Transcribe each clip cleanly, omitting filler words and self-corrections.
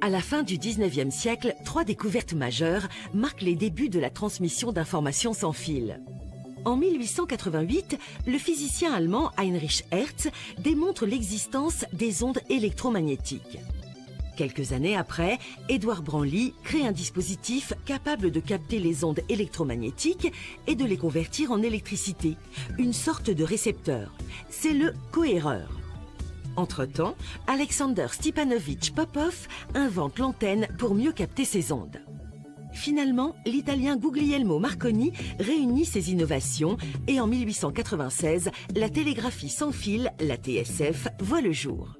À la fin du 19e siècle, 3 découvertes majeures marquent les débuts de la transmission d'informations sans fil. En 1888, le physicien allemand Heinrich Hertz démontre l'existence des ondes électromagnétiques. Quelques années après, Édouard Branly crée un dispositif capable de capter les ondes électromagnétiques et de les convertir en électricité, une sorte de récepteur. C'est le cohéreur. Entre-temps, Alexander Stepanovich Popov invente l'antenne pour mieux capter ces ondes. Finalement, l'Italien Guglielmo Marconi réunit ces innovations et en 1896, la télégraphie sans fil, la TSF, voit le jour.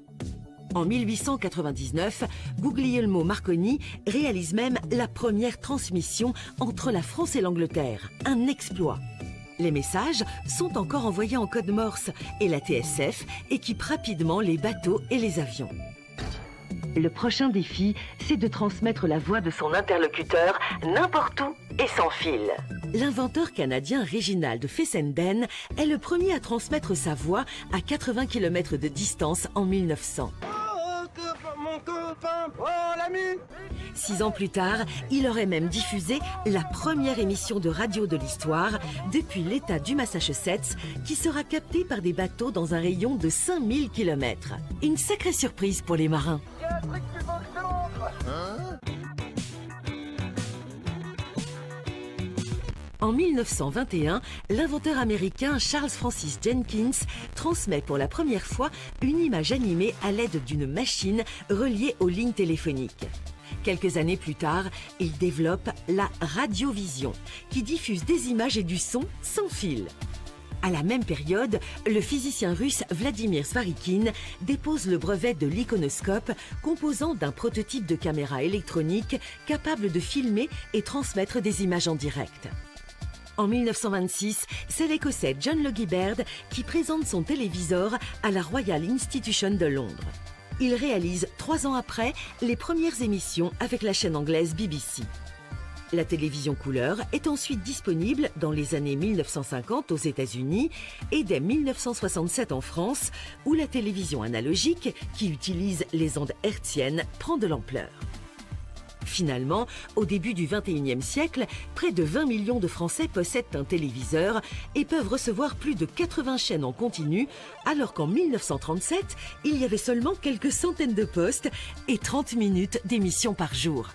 En 1899, Guglielmo Marconi réalise même la première transmission entre la France et l'Angleterre, un exploit. Les messages sont encore envoyés en code Morse et la TSF équipe rapidement les bateaux et les avions. Le prochain défi, c'est de transmettre la voix de son interlocuteur n'importe où et sans fil. L'inventeur canadien Reginald Fessenden est le premier à transmettre sa voix à 80 km de distance en 1900. Mon copain, oh l'ami! 6 ans plus tard, il aurait même diffusé la première émission de radio de l'histoire depuis l'État du Massachusetts qui sera captée par des bateaux dans un rayon de 5000 km. Une sacrée surprise pour les marins. Il y a un truc plus beau que l'autre! En 1921, l'inventeur américain Charles Francis Jenkins transmet pour la première fois une image animée à l'aide d'une machine reliée aux lignes téléphoniques. Quelques années plus tard, il développe la radiovision, qui diffuse des images et du son sans fil. À la même période, le physicien russe Vladimir Svarikine dépose le brevet de l'iconoscope, composant d'un prototype de caméra électronique capable de filmer et transmettre des images en direct. En 1926, c'est l'Écossais John Logie Baird qui présente son téléviseur à la Royal Institution de Londres. Il réalise 3 ans après les premières émissions avec la chaîne anglaise BBC. La télévision couleur est ensuite disponible dans les années 1950 aux États-Unis et dès 1967 en France, où la télévision analogique, qui utilise les ondes hertziennes, prend de l'ampleur. Finalement, au début du XXIe siècle, près de 20 millions de Français possèdent un téléviseur et peuvent recevoir plus de 80 chaînes en continu, alors qu'en 1937, il y avait seulement quelques centaines de postes et 30 minutes d'émission par jour.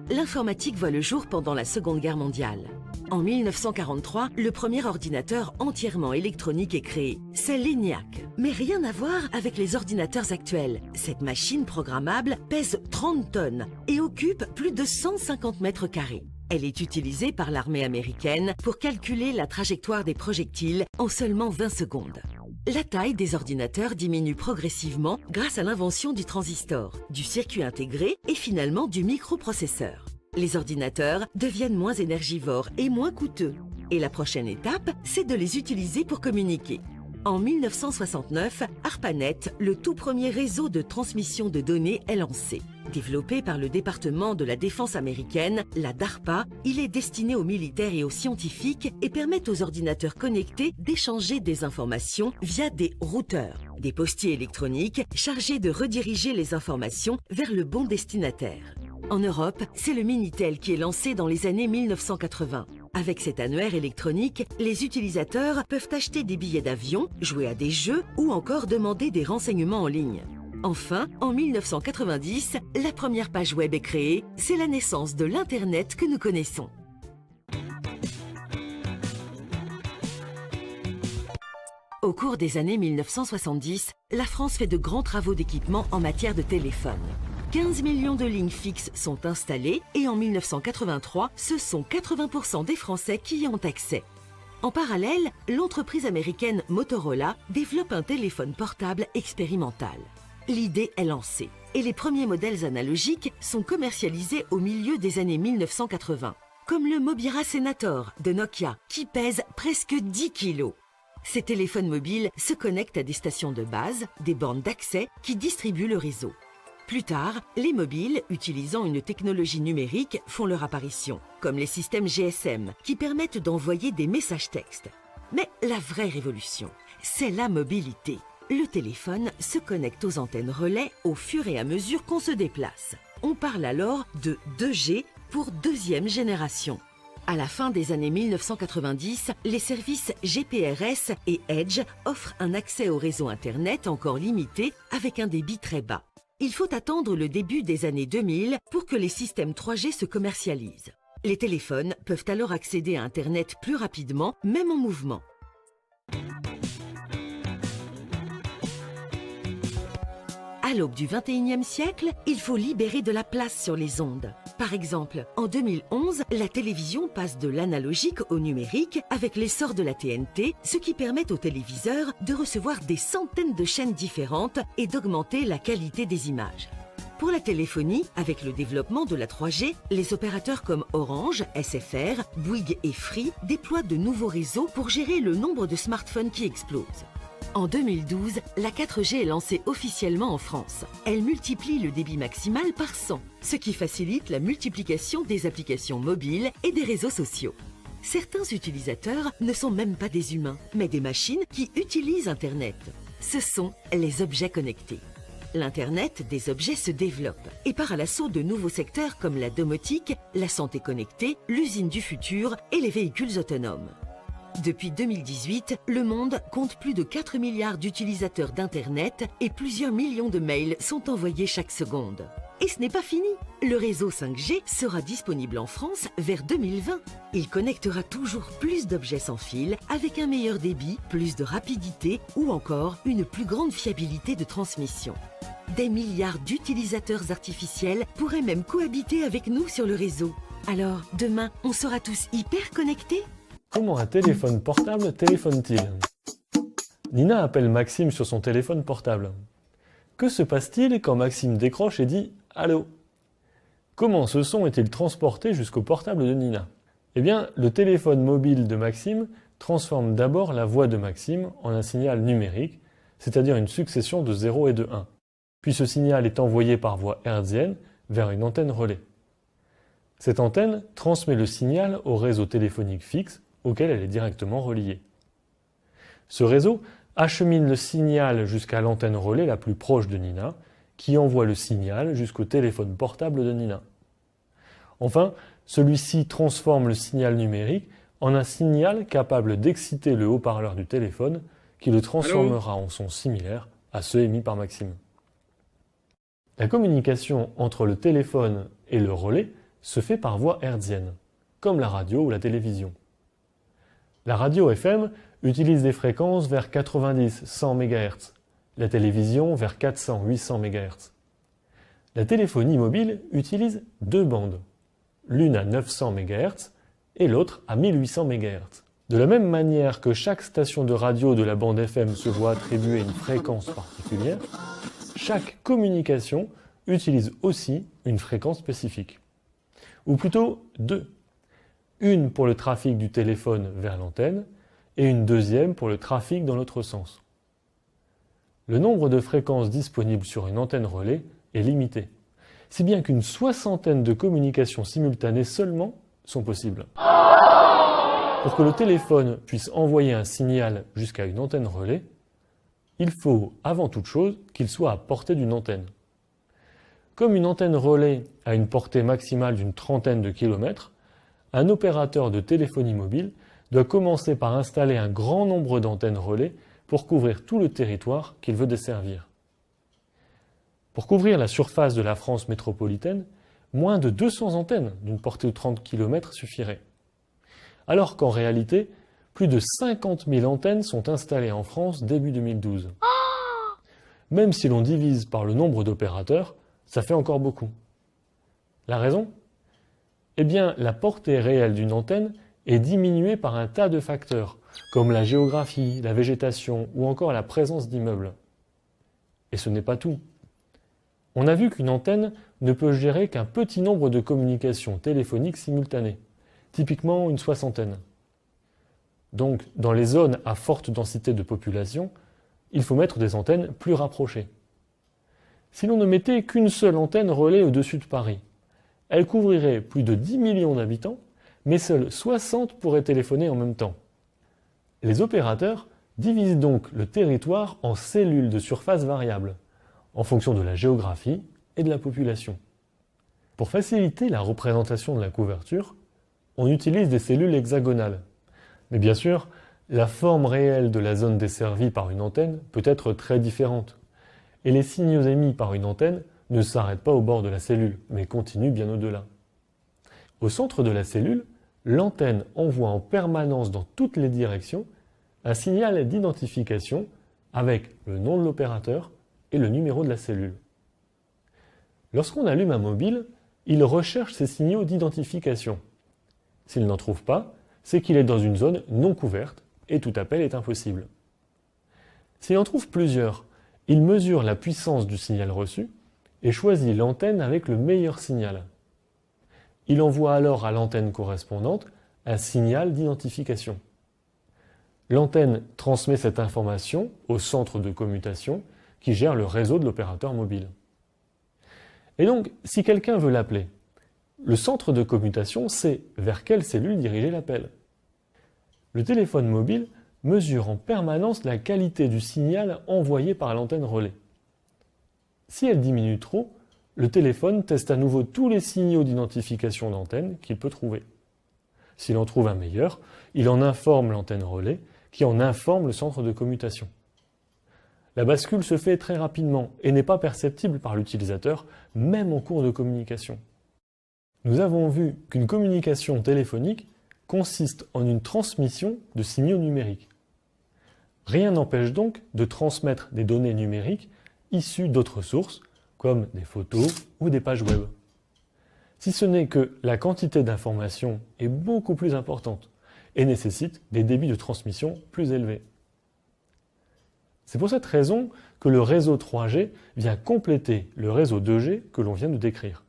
L'informatique voit le jour pendant la Seconde Guerre mondiale. En 1943, le premier ordinateur entièrement électronique est créé. C'est l'ENIAC. Mais rien à voir avec les ordinateurs actuels. Cette machine programmable pèse 30 tonnes et occupe plus de 150 mètres carrés. Elle est utilisée par l'armée américaine pour calculer la trajectoire des projectiles en seulement 20 secondes. La taille des ordinateurs diminue progressivement grâce à l'invention du transistor, du circuit intégré et finalement du microprocesseur. Les ordinateurs deviennent moins énergivores et moins coûteux. Et la prochaine étape, c'est de les utiliser pour communiquer. En 1969, ARPANET, le tout premier réseau de transmission de données, est lancé. Développé par le département de la défense américaine, la DARPA, il est destiné aux militaires et aux scientifiques et permet aux ordinateurs connectés d'échanger des informations via des routeurs, des postiers électroniques chargés de rediriger les informations vers le bon destinataire. En Europe, c'est le Minitel qui est lancé dans les années 1980. Avec cet annuaire électronique, les utilisateurs peuvent acheter des billets d'avion, jouer à des jeux ou encore demander des renseignements en ligne. Enfin, en 1990, la première page web est créée. C'est la naissance de l'Internet que nous connaissons. Au cours des années 1970, la France fait de grands travaux d'équipement en matière de téléphone. 15 millions de lignes fixes sont installées et en 1983, ce sont 80% des Français qui y ont accès. En parallèle, l'entreprise américaine Motorola développe un téléphone portable expérimental. L'idée est lancée et les premiers modèles analogiques sont commercialisés au milieu des années 1980, comme le Mobira Senator de Nokia qui pèse presque 10 kilos. Ces téléphones mobiles se connectent à des stations de base, des bornes d'accès qui distribuent le réseau. Plus tard, les mobiles, utilisant une technologie numérique, font leur apparition, comme les systèmes GSM, qui permettent d'envoyer des messages textes. Mais la vraie révolution, c'est la mobilité. Le téléphone se connecte aux antennes relais au fur et à mesure qu'on se déplace. On parle alors de 2G pour deuxième génération. À la fin des années 1990, les services GPRS et Edge offrent un accès au réseau Internet encore limité avec un débit très bas. Il faut attendre le début des années 2000 pour que les systèmes 3G se commercialisent. Les téléphones peuvent alors accéder à Internet plus rapidement, même en mouvement. À l'aube du XXIe siècle, il faut libérer de la place sur les ondes. Par exemple, en 2011, la télévision passe de l'analogique au numérique avec l'essor de la TNT, ce qui permet aux téléviseurs de recevoir des centaines de chaînes différentes et d'augmenter la qualité des images. Pour la téléphonie, avec le développement de la 3G, les opérateurs comme Orange, SFR, Bouygues et Free déploient de nouveaux réseaux pour gérer le nombre de smartphones qui explose. En 2012, la 4G est lancée officiellement en France. Elle multiplie le débit maximal par 100, ce qui facilite la multiplication des applications mobiles et des réseaux sociaux. Certains utilisateurs ne sont même pas des humains, mais des machines qui utilisent Internet. Ce sont les objets connectés. L'Internet des objets se développe et part à l'assaut de nouveaux secteurs comme la domotique, la santé connectée, l'usine du futur et les véhicules autonomes. Depuis 2018, le monde compte plus de 4 milliards d'utilisateurs d'Internet et plusieurs millions de mails sont envoyés chaque seconde. Et ce n'est pas fini. Le réseau 5G sera disponible en France vers 2020. Il connectera toujours plus d'objets sans fil avec un meilleur débit, plus de rapidité ou encore une plus grande fiabilité de transmission. Des milliards d'utilisateurs artificiels pourraient même cohabiter avec nous sur le réseau. Alors, demain, on sera tous hyper connectés ? Comment un téléphone portable téléphone-t-il? Nina appelle Maxime sur son téléphone portable. Que se passe-t-il quand Maxime décroche et dit « Allô ?» Comment ce son est-il transporté jusqu'au portable de Nina? Eh bien, le téléphone mobile de Maxime transforme d'abord la voix de Maxime en un signal numérique, c'est-à-dire une succession de 0 et de 1. Puis ce signal est envoyé par voie hertzienne vers une antenne relais. Cette antenne transmet le signal au réseau téléphonique fixe auquel elle est directement reliée. Ce réseau achemine le signal jusqu'à l'antenne relais la plus proche de Nina, qui envoie le signal jusqu'au téléphone portable de Nina. Enfin, celui-ci transforme le signal numérique en un signal capable d'exciter le haut-parleur du téléphone, qui le transformera en son similaire à ceux émis par Maxime. La communication entre le téléphone et le relais se fait par voie hertzienne, comme la radio ou la télévision. La radio FM utilise des fréquences vers 90-100 MHz, la télévision vers 400-800 MHz. La téléphonie mobile utilise deux bandes, l'une à 900 MHz et l'autre à 1800 MHz. De la même manière que chaque station de radio de la bande FM se voit attribuer une fréquence particulière, chaque communication utilise aussi une fréquence spécifique. Ou plutôt deux. Une pour le trafic du téléphone vers l'antenne et une deuxième pour le trafic dans l'autre sens. Le nombre de fréquences disponibles sur une antenne relais est limité, si bien qu'une soixantaine de communications simultanées seulement sont possibles. Pour que le téléphone puisse envoyer un signal jusqu'à une antenne relais, il faut, avant toute chose, qu'il soit à portée d'une antenne. Comme une antenne relais a une portée maximale d'une trentaine de kilomètres, un opérateur de téléphonie mobile doit commencer par installer un grand nombre d'antennes relais pour couvrir tout le territoire qu'il veut desservir. Pour couvrir la surface de la France métropolitaine, moins de 200 antennes d'une portée de 30 km suffiraient. Alors qu'en réalité, plus de 50 000 antennes sont installées en France début 2012. Même si l'on divise par le nombre d'opérateurs, ça fait encore beaucoup. La raison ? Eh bien, la portée réelle d'une antenne est diminuée par un tas de facteurs, comme la géographie, la végétation ou encore la présence d'immeubles. Et ce n'est pas tout. On a vu qu'une antenne ne peut gérer qu'un petit nombre de communications téléphoniques simultanées, typiquement une soixantaine. Donc, dans les zones à forte densité de population, il faut mettre des antennes plus rapprochées. Si l'on ne mettait qu'une seule antenne relais au-dessus de Paris, elle couvrirait plus de 10 millions d'habitants, mais seuls 60 pourraient téléphoner en même temps. Les opérateurs divise donc le territoire en cellules de surface variables, en fonction de la géographie et de la population. Pour faciliter la représentation de la couverture, on utilise des cellules hexagonales. Mais bien sûr, la forme réelle de la zone desservie par une antenne peut être très différente. Et les signaux émis par une antenne ne s'arrêtent pas au bord de la cellule, mais continuent bien au-delà. Au centre de la cellule, l'antenne envoie en permanence dans toutes les directions un signal d'identification avec le nom de l'opérateur et le numéro de la cellule. Lorsqu'on allume un mobile, il recherche ces signaux d'identification. S'il n'en trouve pas, c'est qu'il est dans une zone non couverte et tout appel est impossible. S'il en trouve plusieurs, il mesure la puissance du signal reçu et choisit l'antenne avec le meilleur signal. Il envoie alors à l'antenne correspondante un signal d'identification. L'antenne transmet cette information au centre de commutation qui gère le réseau de l'opérateur mobile. Et donc, si quelqu'un veut l'appeler, le centre de commutation sait vers quelle cellule diriger l'appel. Le téléphone mobile mesure en permanence la qualité du signal envoyé par l'antenne relais. Si elle diminue trop, le téléphone teste à nouveau tous les signaux d'identification d'antenne qu'il peut trouver. S'il en trouve un meilleur, il en informe l'antenne relais, qui en informe le centre de commutation. La bascule se fait très rapidement et n'est pas perceptible par l'utilisateur, même en cours de communication. Nous avons vu qu'une communication téléphonique consiste en une transmission de signaux numériques. Rien n'empêche donc de transmettre des données numériques issues d'autres sources, comme des photos ou des pages web. Si ce n'est que la quantité d'informations est beaucoup plus importante et nécessite des débits de transmission plus élevés. C'est pour cette raison que le réseau 3G vient compléter le réseau 2G que l'on vient de décrire.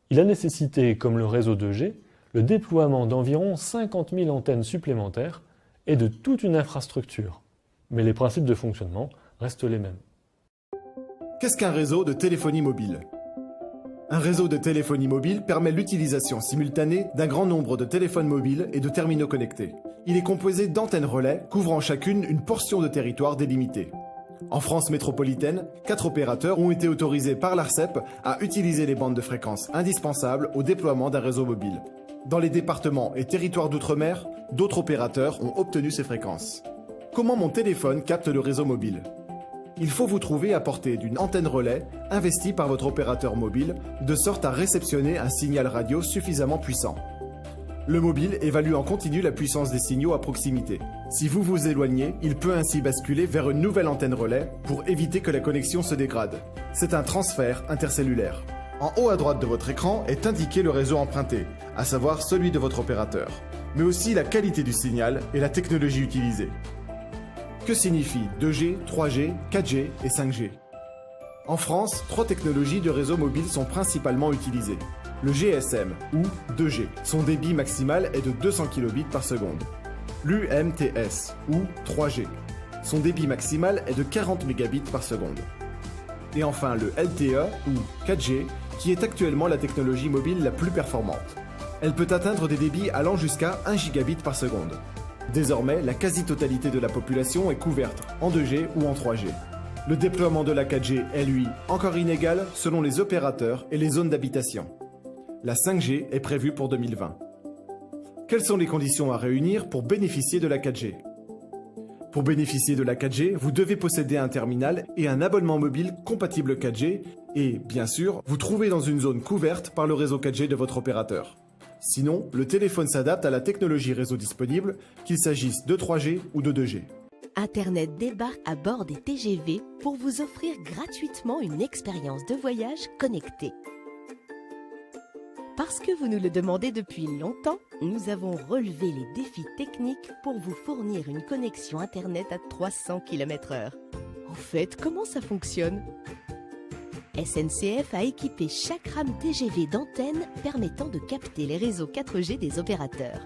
Il a nécessité, comme le réseau 2G, le déploiement d'environ 50 000 antennes supplémentaires et de toute une infrastructure. Mais les principes de fonctionnement restent les mêmes. Qu'est-ce qu'un réseau de téléphonie mobile ? Un réseau de téléphonie mobile permet l'utilisation simultanée d'un grand nombre de téléphones mobiles et de terminaux connectés. Il est composé d'antennes relais couvrant chacune une portion de territoire délimitée. En France métropolitaine, 4 opérateurs ont été autorisés par l'ARCEP à utiliser les bandes de fréquences indispensables au déploiement d'un réseau mobile. Dans les départements et territoires d'outre-mer, d'autres opérateurs ont obtenu ces fréquences. Comment mon téléphone capte le réseau mobile ? Il faut vous trouver à portée d'une antenne relais investie par votre opérateur mobile de sorte à réceptionner un signal radio suffisamment puissant. Le mobile évalue en continu la puissance des signaux à proximité. Si vous vous éloignez, il peut ainsi basculer vers une nouvelle antenne relais pour éviter que la connexion se dégrade. C'est un transfert intercellulaire. En haut à droite de votre écran est indiqué le réseau emprunté, à savoir celui de votre opérateur, mais aussi la qualité du signal et la technologie utilisée. Que signifient 2G, 3G, 4G et 5G ? En France, 3 technologies de réseau mobile sont principalement utilisées. Le GSM, ou 2G, son débit maximal est de 200 kbps par seconde. L'UMTS, ou 3G, son débit maximal est de 40 Mbps par seconde. Et enfin le LTE, ou 4G, qui est actuellement la technologie mobile la plus performante. Elle peut atteindre des débits allant jusqu'à 1 Gigabit par seconde. Désormais, la quasi-totalité de la population est couverte en 2G ou en 3G. Le déploiement de la 4G est, lui, encore inégal selon les opérateurs et les zones d'habitation. La 5G est prévue pour 2020. Quelles sont les conditions à réunir pour bénéficier de la 4G ? Pour bénéficier de la 4G, vous devez posséder un terminal et un abonnement mobile compatible 4G et, bien sûr, vous trouver dans une zone couverte par le réseau 4G de votre opérateur. Sinon, le téléphone s'adapte à la technologie réseau disponible, qu'il s'agisse de 3G ou de 2G. Internet débarque à bord des TGV pour vous offrir gratuitement une expérience de voyage connectée. Parce que vous nous le demandez depuis longtemps, nous avons relevé les défis techniques pour vous fournir une connexion Internet à 300 km/h. En fait, comment ça fonctionne ? SNCF a équipé chaque rame TGV d'antennes permettant de capter les réseaux 4G des opérateurs.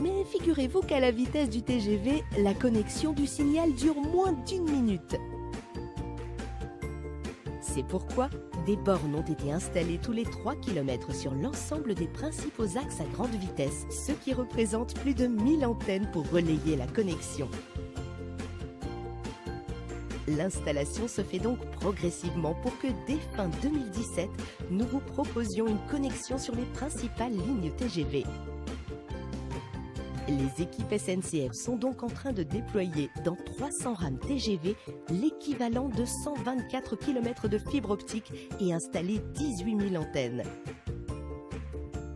Mais figurez-vous qu'à la vitesse du TGV, la connexion du signal dure moins d'1 minute. C'est pourquoi des bornes ont été installées tous les 3 km sur l'ensemble des principaux axes à grande vitesse, ce qui représente plus de 1000 antennes pour relayer la connexion. L'installation se fait donc progressivement pour que dès fin 2017, nous vous proposions une connexion sur les principales lignes TGV. Les équipes SNCF sont donc en train de déployer dans 300 rames TGV l'équivalent de 124 km de fibre optique et installer 18 000 antennes.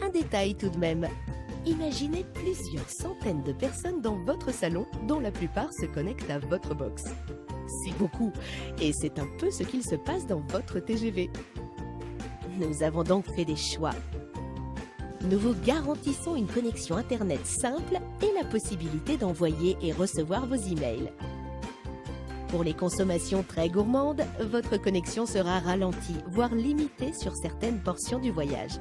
Un détail tout de même. Imaginez plusieurs centaines de personnes dans votre salon dont la plupart se connectent à votre box. C'est beaucoup et c'est un peu ce qu'il se passe dans votre TGV. Nous avons donc fait des choix. Nous vous garantissons une connexion Internet simple et la possibilité d'envoyer et recevoir vos emails. Pour les consommations très gourmandes, votre connexion sera ralentie, voire limitée sur certaines portions du voyage.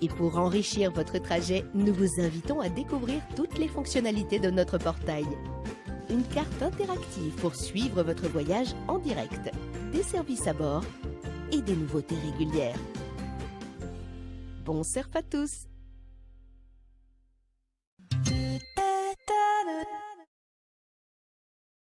Et pour enrichir votre trajet, nous vous invitons à découvrir toutes les fonctionnalités de notre portail. Une carte interactive pour suivre votre voyage en direct, des services à bord et des nouveautés régulières. Bon surf à tous!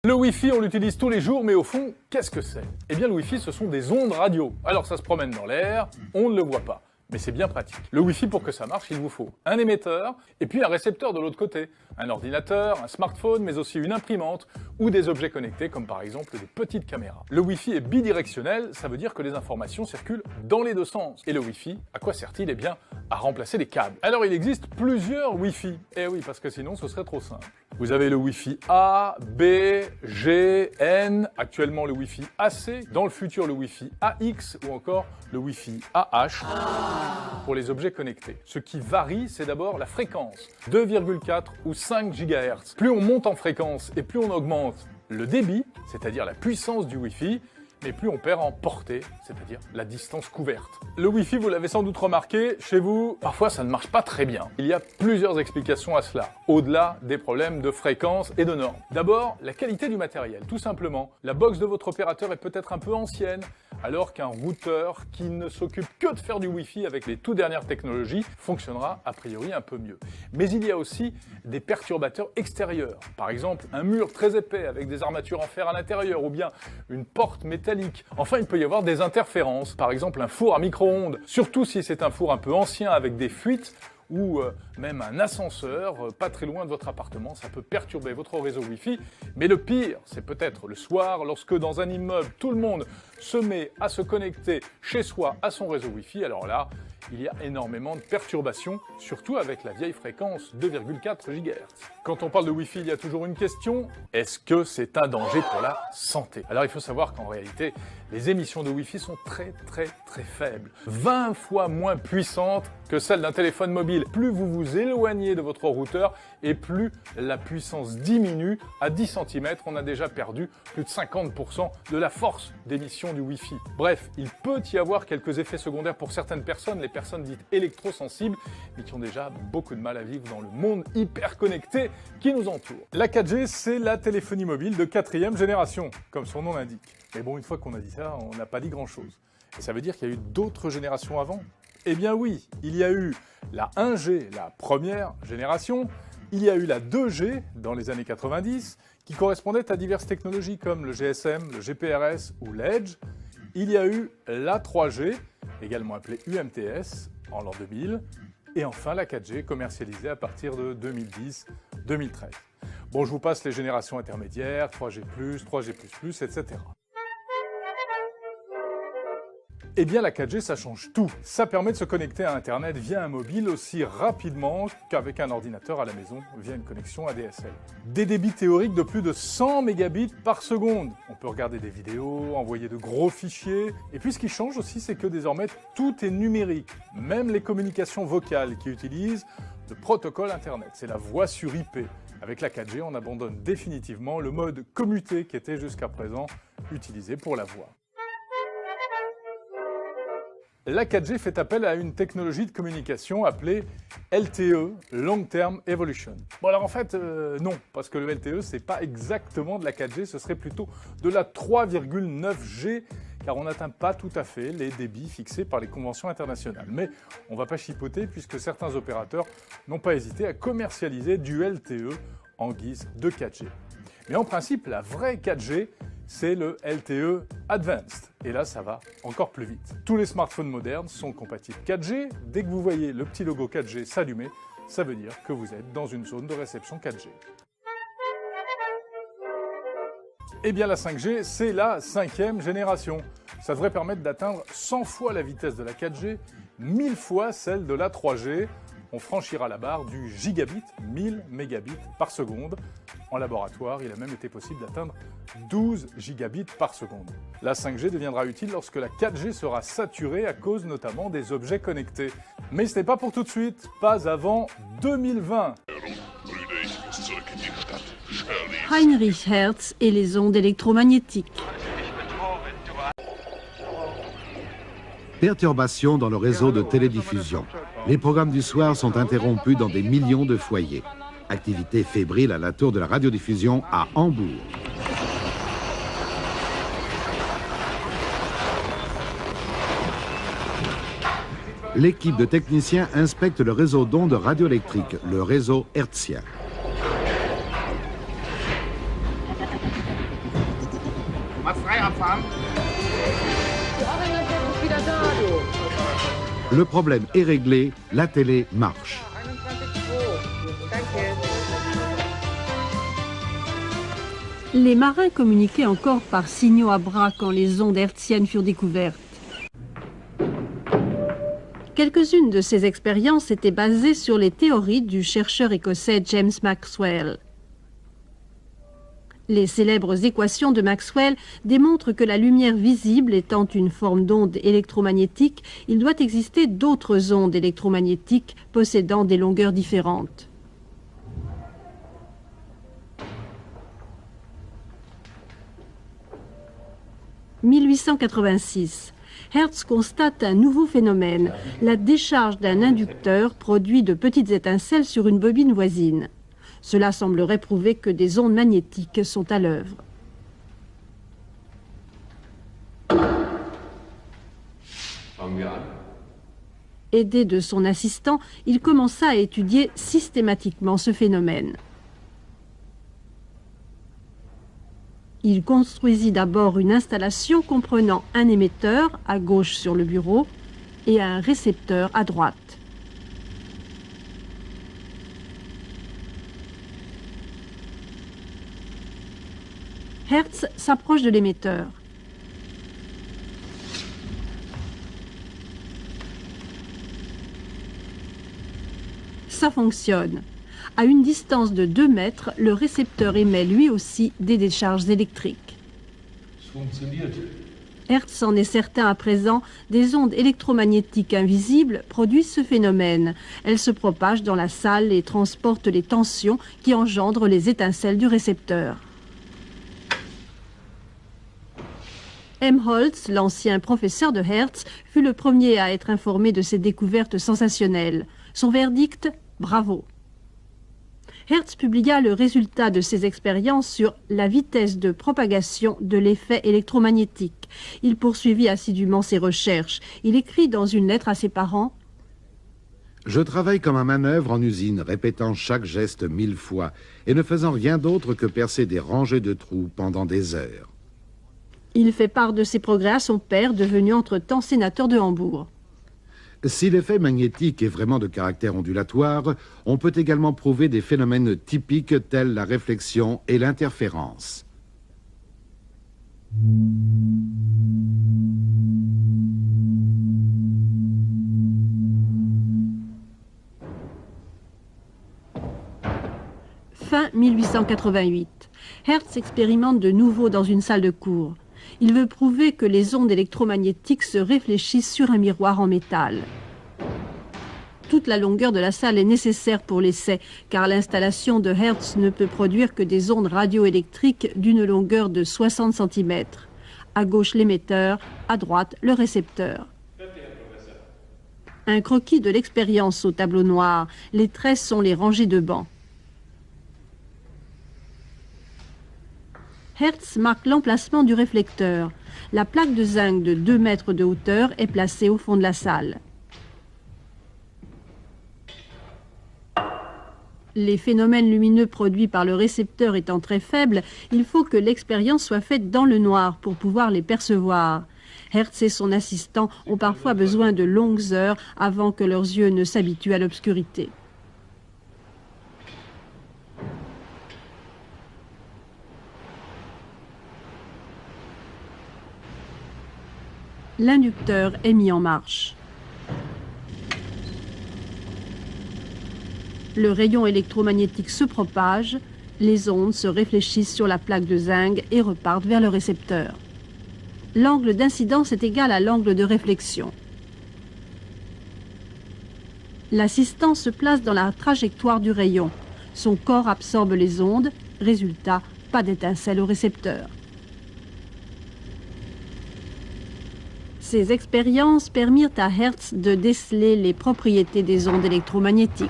Le Wi-Fi, on l'utilise tous les jours, mais au fond, qu'est-ce que c'est? Eh bien, le Wi-Fi, ce sont des ondes radio. Alors, ça se promène dans l'air, on ne le voit pas. Mais c'est bien pratique. Le Wi-Fi, pour que ça marche, il vous faut un émetteur et puis un récepteur de l'autre côté. Un ordinateur, un smartphone, mais aussi une imprimante ou des objets connectés comme par exemple des petites caméras. Le Wi-Fi est bidirectionnel, ça veut dire que les informations circulent dans les deux sens. Et le Wi-Fi, à quoi sert-il? Eh bien, à remplacer les câbles. Alors il existe plusieurs Wi-Fi. Eh oui, parce que sinon ce serait trop simple. Vous avez le Wi-Fi A, B, G, N, actuellement le Wi-Fi AC, dans le futur le Wi-Fi AX ou encore le Wi-Fi AH pour les objets connectés. Ce qui varie, c'est d'abord la fréquence, 2,4 ou 5 GHz. Plus on monte en fréquence et plus on augmente le débit, c'est-à-dire la puissance du Wi-Fi, mais plus on perd en portée, c'est-à-dire la distance couverte. Le Wi-Fi, vous l'avez sans doute remarqué, chez vous, parfois ça ne marche pas très bien. Il y a plusieurs explications à cela, au-delà des problèmes de fréquence et de normes. D'abord, la qualité du matériel, tout simplement. La box de votre opérateur est peut-être un peu ancienne, alors qu'un routeur qui ne s'occupe que de faire du Wi-Fi avec les toutes dernières technologies fonctionnera a priori un peu mieux. Mais il y a aussi des perturbateurs extérieurs. Par exemple, un mur très épais avec des armatures en fer à l'intérieur ou bien une porte métallique. Enfin, il peut y avoir des interférences. Par exemple, un four à micro-ondes. Surtout si c'est un four un peu ancien avec des fuites ou même un ascenseur pas très loin de votre appartement, ça peut perturber votre réseau Wi-Fi. Mais le pire, c'est peut-être le soir, lorsque dans un immeuble, tout le monde se met à se connecter chez soi à son réseau Wi-Fi. Alors là, il y a énormément de perturbations, surtout avec la vieille fréquence 2,4 GHz. Quand on parle de Wi-Fi, il y a toujours une question, est-ce que c'est un danger pour la santé? Alors il faut savoir qu'en réalité, les émissions de Wi-Fi sont très faibles, 20 fois moins puissantes que celles d'un téléphone mobile. Plus vous vous éloignez de votre routeur et plus la puissance diminue. À 10 cm, on a déjà perdu plus de 50% de la force d'émission du Wi-Fi. Bref, il peut y avoir quelques effets secondaires pour certaines personnes, les personnes dites électrosensibles, mais qui ont déjà beaucoup de mal à vivre dans le monde hyper connecté qui nous entoure. La 4G, c'est la téléphonie mobile de 4e génération, comme son nom l'indique. Mais bon, une fois qu'on a dit ça, on n'a pas dit grand-chose. Et ça veut dire qu'il y a eu d'autres générations avant? Eh bien oui, il y a eu la 1G, la première génération, il y a eu la 2G dans les années 90, qui correspondait à diverses technologies comme le GSM, le GPRS ou l'Edge. Il y a eu la 3G, également appelée UMTS, en l'an 2000. Et enfin la 4G, commercialisée à partir de 2010-2013. Bon, je vous passe les générations intermédiaires, 3G+, 3G++, etc. Eh bien la 4G, ça change tout. Ça permet de se connecter à Internet via un mobile aussi rapidement qu'avec un ordinateur à la maison via une connexion ADSL. Des débits théoriques de plus de 100 mégabits par seconde. On peut regarder des vidéos, envoyer de gros fichiers. Et puis ce qui change aussi, c'est que désormais tout est numérique. Même les communications vocales qui utilisent le protocole Internet. C'est la voix sur IP. Avec la 4G, on abandonne définitivement le mode commuté qui était jusqu'à présent utilisé pour la voix. La 4G fait appel à une technologie de communication appelée LTE, Long Term Evolution. Bon alors en fait, non, parce que le LTE, c'est pas exactement de la 4G, ce serait plutôt de la 3,9G, car on n'atteint pas tout à fait les débits fixés par les conventions internationales. Mais on ne va pas chipoter, puisque certains opérateurs n'ont pas hésité à commercialiser du LTE en guise de 4G. Mais en principe, la vraie 4G, c'est le LTE Advanced. Et là, ça va encore plus vite. Tous les smartphones modernes sont compatibles 4G. Dès que vous voyez le petit logo 4G s'allumer, ça veut dire que vous êtes dans une zone de réception 4G. Eh bien, la 5G, c'est la 5e génération. Ça devrait permettre d'atteindre 100 fois la vitesse de la 4G, 1000 fois celle de la 3G. On franchira la barre du gigabit, 1000 mégabits par seconde. En laboratoire, il a même été possible d'atteindre 12 gigabits par seconde. La 5G deviendra utile lorsque la 4G sera saturée à cause notamment des objets connectés. Mais ce n'est pas pour tout de suite, pas avant 2020. Heinrich Hertz et les ondes électromagnétiques. Perturbations dans le réseau de télédiffusion. Les programmes du soir sont interrompus dans des millions de foyers. Activité fébrile à la tour de la radiodiffusion à Hambourg. L'équipe de techniciens inspecte le réseau d'ondes radioélectriques, le réseau hertzien. Le problème est réglé, la télé marche. Les marins communiquaient encore par signaux à bras quand les ondes hertziennes furent découvertes. Quelques-unes de ces expériences étaient basées sur les théories du chercheur écossais James Maxwell. Les célèbres équations de Maxwell démontrent que la lumière visible étant une forme d'onde électromagnétique, il doit exister d'autres ondes électromagnétiques possédant des longueurs différentes. « 1886. Hertz constate un nouveau phénomène, la décharge d'un inducteur produit de petites étincelles sur une bobine voisine. Cela semblerait prouver que des ondes magnétiques sont à l'œuvre. Aidé de son assistant, il commença à étudier systématiquement ce phénomène. Il construisit d'abord une installation comprenant un émetteur à gauche sur le bureau et un récepteur à droite. Hertz s'approche de l'émetteur. Ça fonctionne. À une distance de 2 mètres, le récepteur émet lui aussi des décharges électriques. Hertz en est certain à présent, des ondes électromagnétiques invisibles produisent ce phénomène. Elles se propagent dans la salle et transportent les tensions qui engendrent les étincelles du récepteur. Helmholtz, l'ancien professeur de Hertz, fut le premier à être informé de ces découvertes sensationnelles. Son verdict, bravo. Hertz publia le résultat de ses expériences sur la vitesse de propagation de l'effet électromagnétique. Il poursuivit assidûment ses recherches. Il écrit dans une lettre à ses parents « Je travaille comme un manœuvre en usine, répétant chaque geste 1000 fois et ne faisant rien d'autre que percer des rangées de trous pendant des heures. » Il fait part de ses progrès à son père, devenu entre-temps sénateur de Hambourg. Si l'effet magnétique est vraiment de caractère ondulatoire, on peut également prouver des phénomènes typiques tels la réflexion et l'interférence. Fin 1888. Hertz expérimente de nouveau dans une salle de cours. Il veut prouver que les ondes électromagnétiques se réfléchissent sur un miroir en métal. Toute la longueur de la salle est nécessaire pour l'essai, car l'installation de Hertz ne peut produire que des ondes radioélectriques d'une longueur de 60 cm. À gauche l'émetteur, à droite le récepteur. Un croquis de l'expérience au tableau noir. Les traits sont les rangées de bancs. Hertz marque l'emplacement du réflecteur. La plaque de zinc de 2 mètres de hauteur est placée au fond de la salle. Les phénomènes lumineux produits par le récepteur étant très faibles, il faut que l'expérience soit faite dans le noir pour pouvoir les percevoir. Hertz et son assistant ont parfois besoin de longues heures avant que leurs yeux ne s'habituent à l'obscurité. L'inducteur est mis en marche. Le rayon électromagnétique se propage, les ondes se réfléchissent sur la plaque de zinc et repartent vers le récepteur. L'angle d'incidence est égal à l'angle de réflexion. L'assistant se place dans la trajectoire du rayon. Son corps absorbe les ondes, résultat, pas d'étincelle au récepteur. Ces expériences permirent à Hertz de déceler les propriétés des ondes électromagnétiques.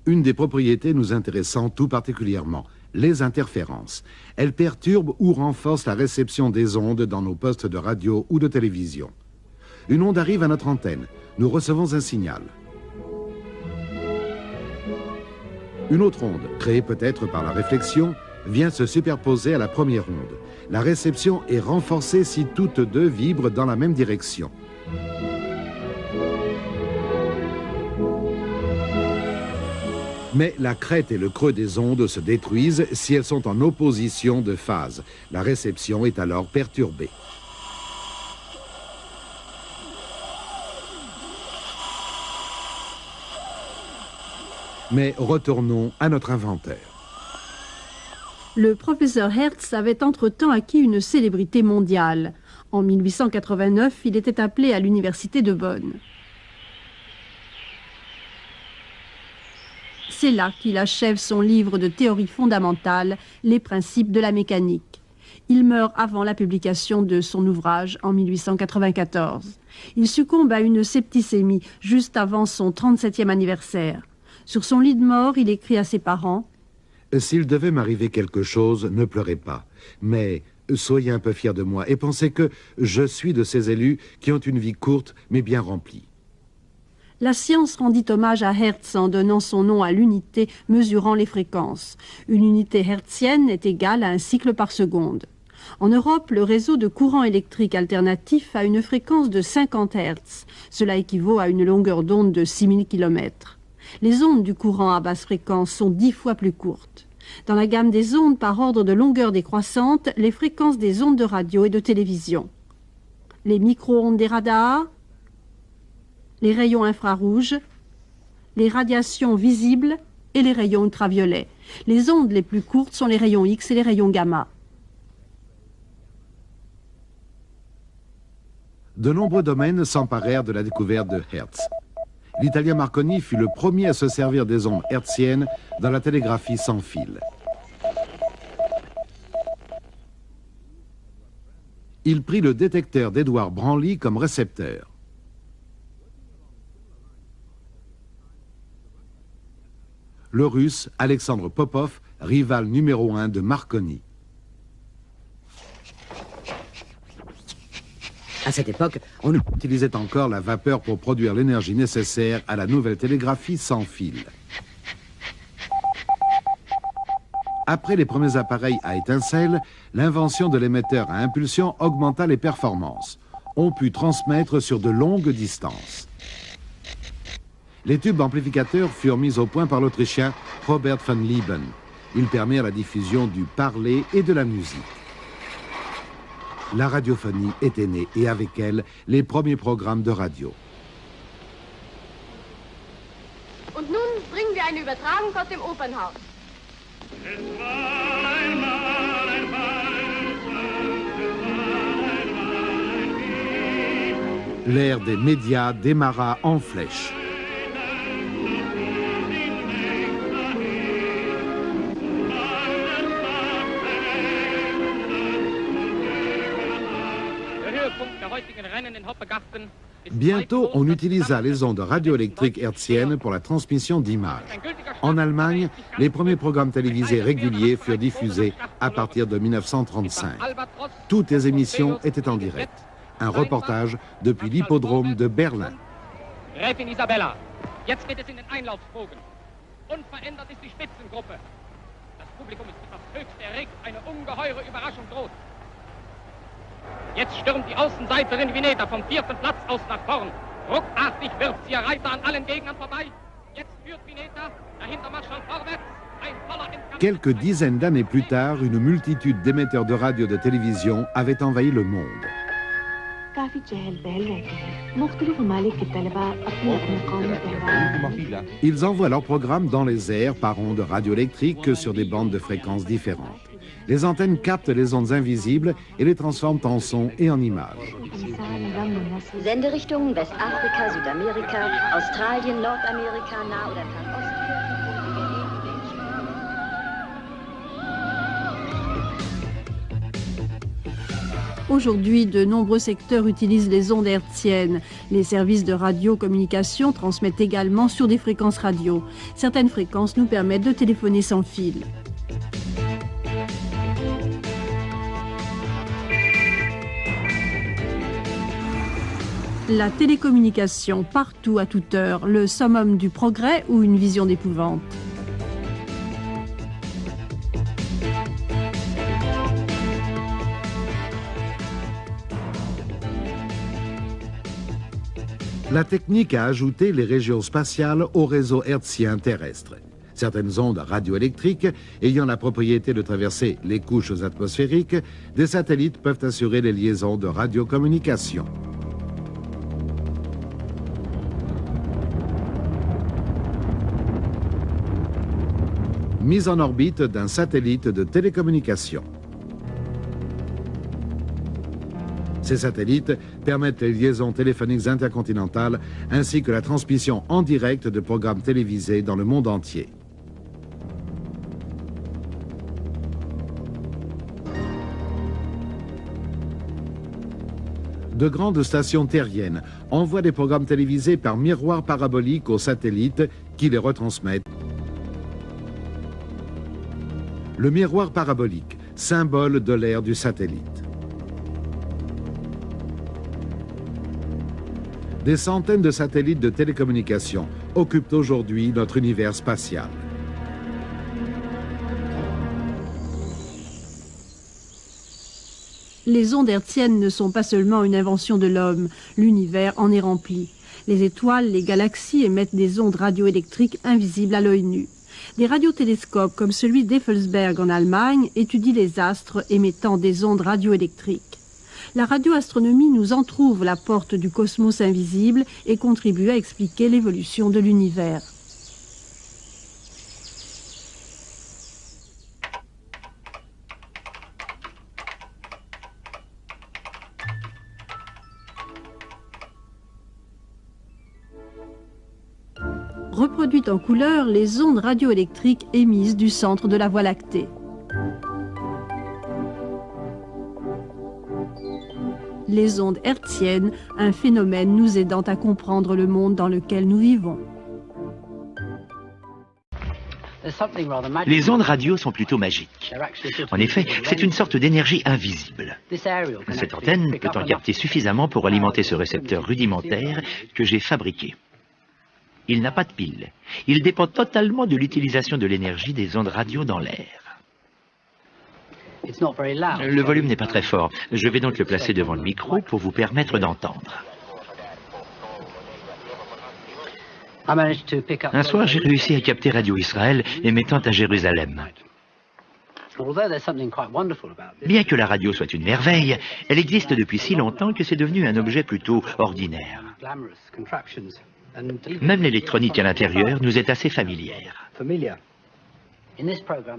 Une des propriétés nous intéressant tout particulièrement, les interférences. Elles perturbent ou renforcent la réception des ondes dans nos postes de radio ou de télévision. Une onde arrive à notre antenne. Nous recevons un signal. Une autre onde, créée peut-être par la réflexion, vient se superposer à la première onde. La réception est renforcée si toutes deux vibrent dans la même direction. Mais la crête et le creux des ondes se détruisent si elles sont en opposition de phase. La réception est alors perturbée. Mais retournons à notre inventeur. Le professeur Hertz avait entre-temps acquis une célébrité mondiale. En 1889, il était appelé à l'université de Bonn. C'est là qu'il achève son livre de théorie fondamentale, Les principes de la mécanique. Il meurt avant la publication de son ouvrage en 1894. Il succombe à une septicémie juste avant son 37e anniversaire. Sur son lit de mort, il écrit à ses parents « S'il devait m'arriver quelque chose, ne pleurez pas. Mais soyez un peu fiers de moi et pensez que je suis de ces élus qui ont une vie courte mais bien remplie. » La science rendit hommage à Hertz en donnant son nom à l'unité mesurant les fréquences. Une unité hertzienne est égale à un cycle par seconde. En Europe, le réseau de courant électrique alternatif a une fréquence de 50 Hz. Cela équivaut à une longueur d'onde de 6000 km. Les ondes du courant à basse fréquence sont 10 fois plus courtes. Dans la gamme des ondes par ordre de longueur décroissante, les fréquences des ondes de radio et de télévision. Les micro-ondes des radars, les rayons infrarouges, les radiations visibles et les rayons ultraviolets. Les ondes les plus courtes sont les rayons X et les rayons gamma. De nombreux domaines s'emparèrent de la découverte de Hertz. L'Italien Marconi fut le premier à se servir des ondes hertziennes dans la télégraphie sans fil. Il prit le détecteur d'Edouard Branly comme récepteur. Le Russe Alexandre Popov, rival numéro 1 de Marconi. À cette époque, On utilisait encore la vapeur pour produire l'énergie nécessaire à la nouvelle télégraphie sans fil. Après les premiers appareils à étincelles, l'invention de l'émetteur à impulsion augmenta les performances. On put transmettre sur de longues distances. Les tubes amplificateurs furent mis au point par l'Autrichien Robert von Lieben. Ils permirent la diffusion du parler et de la musique. La radiophonie était née et avec elle, les premiers programmes de radio. Und nun bringen wir eine Übertragung aus dem Opernhaus. L'ère des médias démarra en flèche. Bientôt, on utilisa les ondes radioélectriques hertziennes pour la transmission d'images. En Allemagne, les premiers programmes télévisés réguliers furent diffusés à partir de 1935. Toutes les émissions étaient en direct. Un reportage depuis l'hippodrome de Berlin. Gräfin Isabella. Jetzt geht es in den Einlaufsbogen. Unverändert ist die Spitzengruppe. Das Publikum ist etwas höchst erregt, eine ungeheure Überraschung droht. Jetzt stürmt die Außenseiterin Vineta vom 4. Platz aus nach vorn. Ruckartig wirft sie ihr Reiter an allen Gegnern vorbei. Jetzt führt Vineta, dahinter Marschall vorwärts. Ein voller Endkampf. Quelques dizaines d'années plus tard, une multitude d'émetteurs de radio de télévision avait envahi le monde. Ils envoient leurs programmes dans les airs par ondes radioélectriques sur des bandes de fréquences différentes. Les antennes captent les ondes invisibles et les transforment en son et en images. Senderichtungen Westafrika, Südamerika, Australien, Nordamerika, Nah- oder Fernost. Aujourd'hui, de nombreux secteurs utilisent les ondes hertziennes. Les services de radiocommunication transmettent également sur des fréquences radio. Certaines fréquences nous permettent de téléphoner sans fil. La télécommunication, partout à toute heure, le summum du progrès ou une vision d'épouvante. La technique a ajouté les régions spatiales au réseau hertzien terrestre. Certaines ondes radioélectriques ayant la propriété de traverser les couches atmosphériques, des satellites peuvent assurer les liaisons de radiocommunication. Mise en orbite d'un satellite de télécommunication. Ces satellites permettent les liaisons téléphoniques intercontinentales ainsi que la transmission en direct de programmes télévisés dans le monde entier. De grandes stations terriennes envoient des programmes télévisés par miroir parabolique aux satellites qui les retransmettent. Le miroir parabolique, symbole de l'ère du satellite. Des centaines de satellites de télécommunications occupent aujourd'hui notre univers spatial. Les ondes hertziennes ne sont pas seulement une invention de l'homme, l'univers en est rempli. Les étoiles, les galaxies émettent des ondes radioélectriques invisibles à l'œil nu. Des radiotélescopes comme celui d'Effelsberg en Allemagne étudient les astres émettant des ondes radioélectriques. La radioastronomie nous entrouvre la porte du cosmos invisible et contribue à expliquer l'évolution de l'univers. Reproduites en couleur, les ondes radioélectriques émises du centre de la Voie lactée. Les ondes hertziennes, un phénomène nous aidant à comprendre le monde dans lequel nous vivons. Les ondes radio sont plutôt magiques. En effet, c'est une sorte d'énergie invisible. Cette antenne peut en capter suffisamment pour alimenter ce récepteur rudimentaire que j'ai fabriqué. Il n'a pas de pile. Il dépend totalement de l'utilisation de l'énergie des ondes radio dans l'air. Le volume n'est pas très fort. Je vais donc le placer devant le micro pour vous permettre d'entendre. Un soir, j'ai réussi à capter Radio Israël émettant à Jérusalem. Bien que la radio soit une merveille, elle existe depuis si longtemps que c'est devenu un objet plutôt ordinaire. Même l'électronique à l'intérieur nous est assez familière.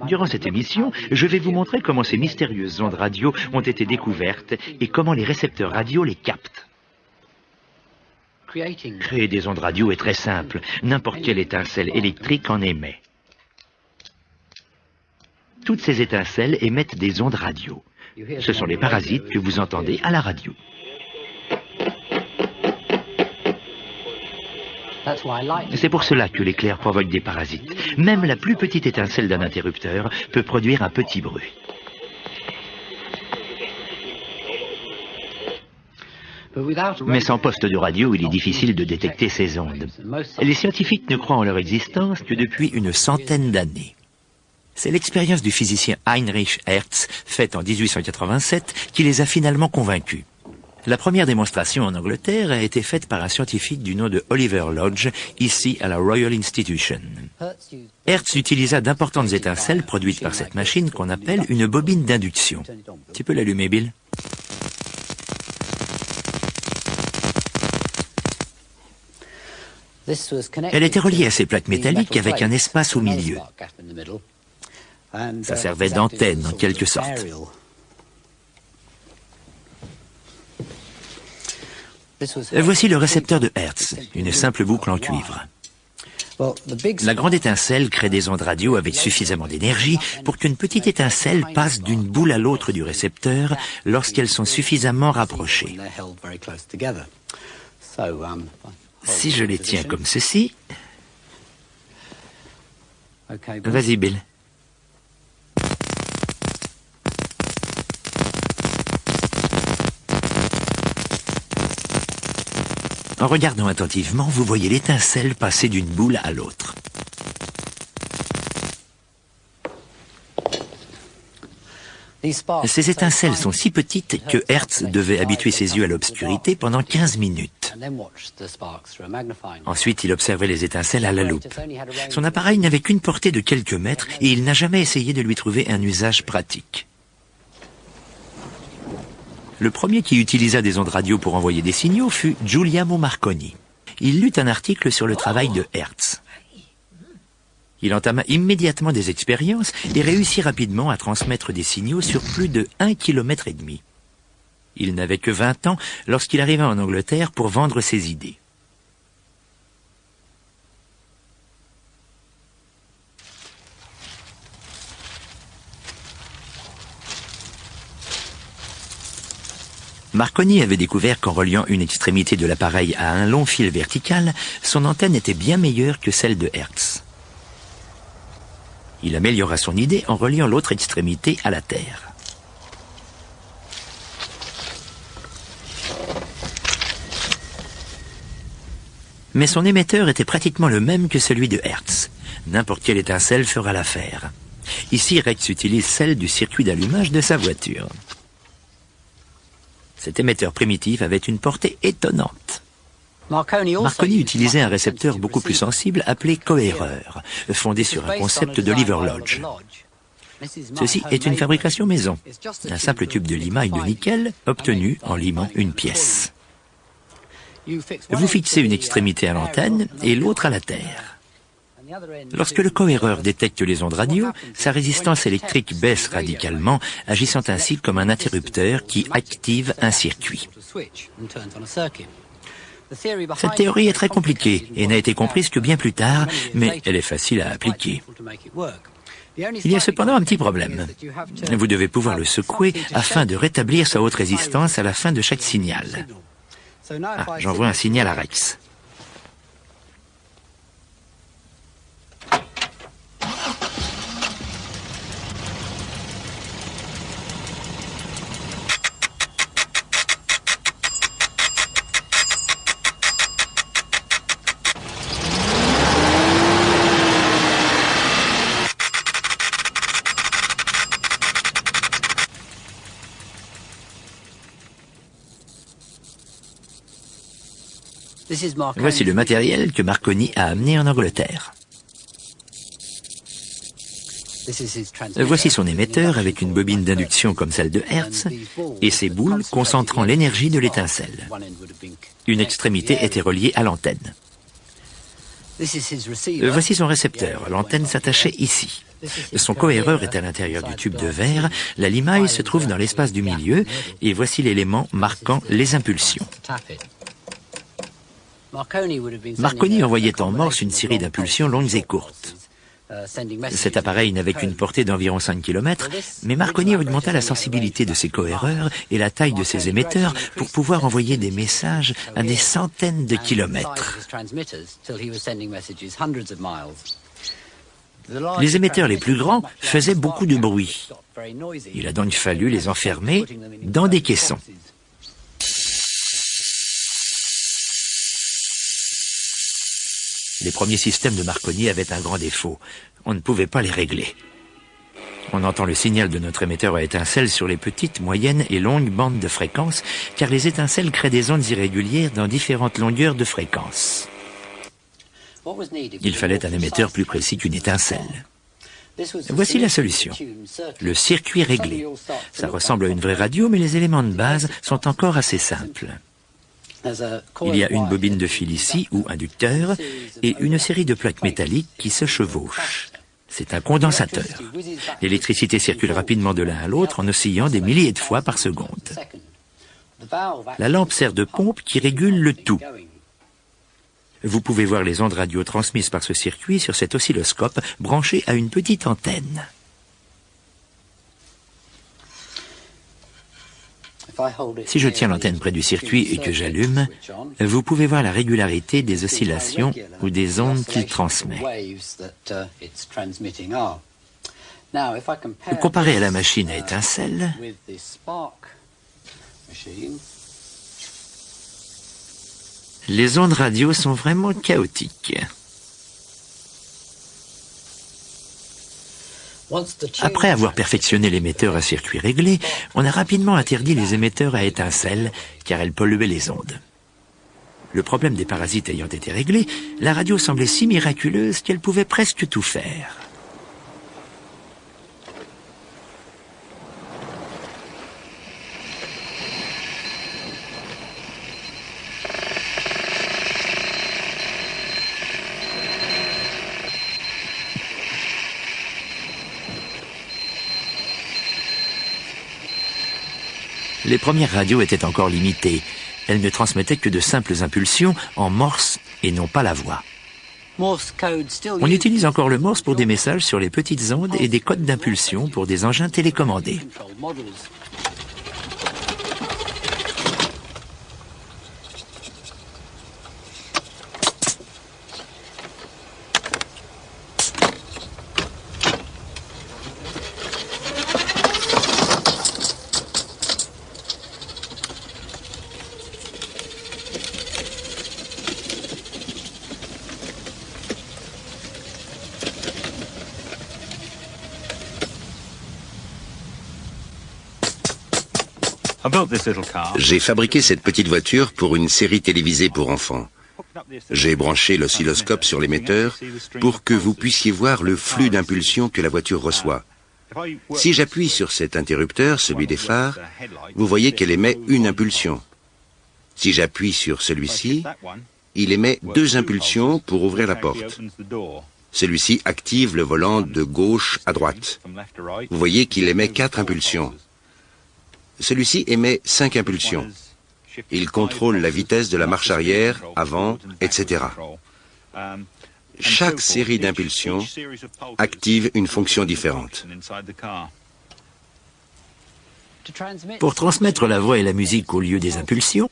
Durant cette émission, je vais vous montrer comment ces mystérieuses ondes radio ont été découvertes et comment les récepteurs radio les captent. Créer des ondes radio est très simple. N'importe quelle étincelle électrique en émet. Toutes ces étincelles émettent des ondes radio. Ce sont les parasites que vous entendez à la radio. C'est pour cela que l'éclair provoque des parasites. Même la plus petite étincelle d'un interrupteur peut produire un petit bruit. Mais sans poste de radio, il est difficile de détecter ces ondes. Les scientifiques ne croient en leur existence que depuis une centaine d'années. C'est l'expérience du physicien Heinrich Hertz, faite en 1887, qui les a finalement convaincus. La première démonstration en Angleterre a été faite par un scientifique du nom de Oliver Lodge, ici à la Royal Institution. Hertz utilisa d'importantes étincelles produites par cette machine qu'on appelle une bobine d'induction. Tu peux l'allumer, Bill? Elle était reliée à ces plaques métalliques avec un espace au milieu. Ça servait d'antenne en quelque sorte. Voici le récepteur de Hertz, une simple boucle en cuivre. La grande étincelle crée des ondes radio avec suffisamment d'énergie pour qu'une petite étincelle passe d'une boule à l'autre du récepteur lorsqu'elles sont suffisamment rapprochées. Si je les tiens comme ceci... Vas-y, Bill. En regardant attentivement, vous voyez l'étincelle passer d'une boule à l'autre. Ces étincelles sont si petites que Hertz devait habituer ses yeux à l'obscurité pendant 15 minutes. Ensuite, il observait les étincelles à la loupe. Son appareil n'avait qu'une portée de quelques mètres et il n'a jamais essayé de lui trouver un usage pratique. Le premier qui utilisa des ondes radio pour envoyer des signaux fut Giuliano Marconi. Il lut un article sur le travail de Hertz. Il entama immédiatement des expériences et réussit rapidement à transmettre des signaux sur plus de 1,5 km. Il n'avait que 20 ans lorsqu'il arriva en Angleterre pour vendre ses idées. Marconi avait découvert qu'en reliant une extrémité de l'appareil à un long fil vertical, son antenne était bien meilleure que celle de Hertz. Il améliora son idée en reliant l'autre extrémité à la Terre. Mais son émetteur était pratiquement le même que celui de Hertz. N'importe quelle étincelle fera l'affaire. Ici, Rex utilise celle du circuit d'allumage de sa voiture. Cet émetteur primitif avait une portée étonnante. Marconi utilisait un récepteur beaucoup plus sensible appelé cohéreur, fondé sur un concept d'Oliver Lodge. Ceci est une fabrication maison, un simple tube de limaille de nickel obtenu en limant une pièce. Vous fixez une extrémité à l'antenne et l'autre à la terre. Lorsque le cohéreur détecte les ondes radio, sa résistance électrique baisse radicalement, agissant ainsi comme un interrupteur qui active un circuit. Cette théorie est très compliquée et n'a été comprise que bien plus tard, mais elle est facile à appliquer. Il y a cependant un petit problème. Vous devez pouvoir le secouer afin de rétablir sa haute résistance à la fin de chaque signal. J'envoie un signal à Rex. Voici le matériel que Marconi a amené en Angleterre. Voici son émetteur avec une bobine d'induction comme celle de Hertz et ses boules concentrant l'énergie de l'étincelle. Une extrémité était reliée à l'antenne. Voici son récepteur. L'antenne s'attachait ici. Son cohéreur est à l'intérieur du tube de verre. La limaille se trouve dans l'espace du milieu et voici l'élément marquant les impulsions. Marconi envoyait en morse une série d'impulsions longues et courtes. Cet appareil n'avait qu'une portée d'environ 5 km, mais Marconi augmenta la sensibilité de ses cohéreurs et la taille de ses émetteurs pour pouvoir envoyer des messages à des centaines de kilomètres. Les émetteurs les plus grands faisaient beaucoup de bruit. Il a donc fallu les enfermer dans des caissons. Les premiers systèmes de Marconi avaient un grand défaut. On ne pouvait pas les régler. On entend le signal de notre émetteur à étincelles sur les petites, moyennes et longues bandes de fréquence, car les étincelles créent des ondes irrégulières dans différentes longueurs de fréquence. Il fallait un émetteur plus précis qu'une étincelle. Voici la solution. Le circuit réglé. Ça ressemble à une vraie radio, mais les éléments de base sont encore assez simples. Il y a une bobine de fil ici, ou inducteur, et une série de plaques métalliques qui se chevauchent. C'est un condensateur. L'électricité circule rapidement de l'un à l'autre en oscillant des milliers de fois par seconde. La lampe sert de pompe qui régule le tout. Vous pouvez voir les ondes radio transmises par ce circuit sur cet oscilloscope branché à une petite antenne. Si je tiens l'antenne près du circuit et que j'allume, vous pouvez voir la régularité des oscillations ou des ondes qu'il transmet. Comparé à la machine à étincelles, les ondes radio sont vraiment chaotiques. Après avoir perfectionné l'émetteur à circuit réglé, on a rapidement interdit les émetteurs à étincelles, car elles polluaient les ondes. Le problème des parasites ayant été réglé, la radio semblait si miraculeuse qu'elle pouvait presque tout faire. Les premières radios étaient encore limitées. Elles ne transmettaient que de simples impulsions en morse et non pas la voix. On utilise encore le morse pour des messages sur les petites ondes et des codes d'impulsion pour des engins télécommandés. J'ai fabriqué cette petite voiture pour une série télévisée pour enfants. J'ai branché l'oscilloscope sur l'émetteur pour que vous puissiez voir le flux d'impulsion que la voiture reçoit. Si j'appuie sur cet interrupteur, celui des phares, vous voyez qu'elle émet une impulsion. Si j'appuie sur celui-ci, il émet 2 impulsions pour ouvrir la porte. Celui-ci active le volant de gauche à droite. Vous voyez qu'il émet 4 impulsions. Celui-ci émet 5 impulsions. Il contrôle la vitesse de la marche arrière, avant, etc. Chaque série d'impulsions active une fonction différente. Pour transmettre la voix et la musique au lieu des impulsions,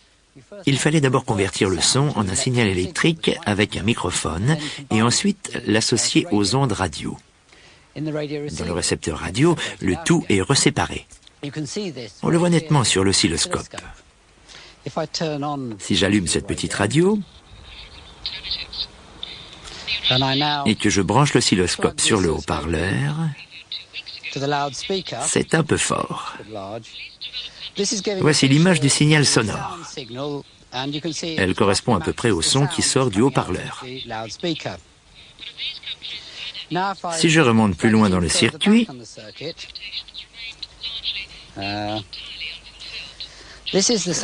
il fallait d'abord convertir le son en un signal électrique avec un microphone et ensuite l'associer aux ondes radio. Dans le récepteur radio, le tout est reséparé. On le voit nettement sur l'oscilloscope. Si j'allume cette petite radio et que je branche l'oscilloscope sur le haut-parleur, c'est un peu fort. Voici l'image du signal sonore. Elle correspond à peu près au son qui sort du haut-parleur. Si je remonte plus loin dans le circuit,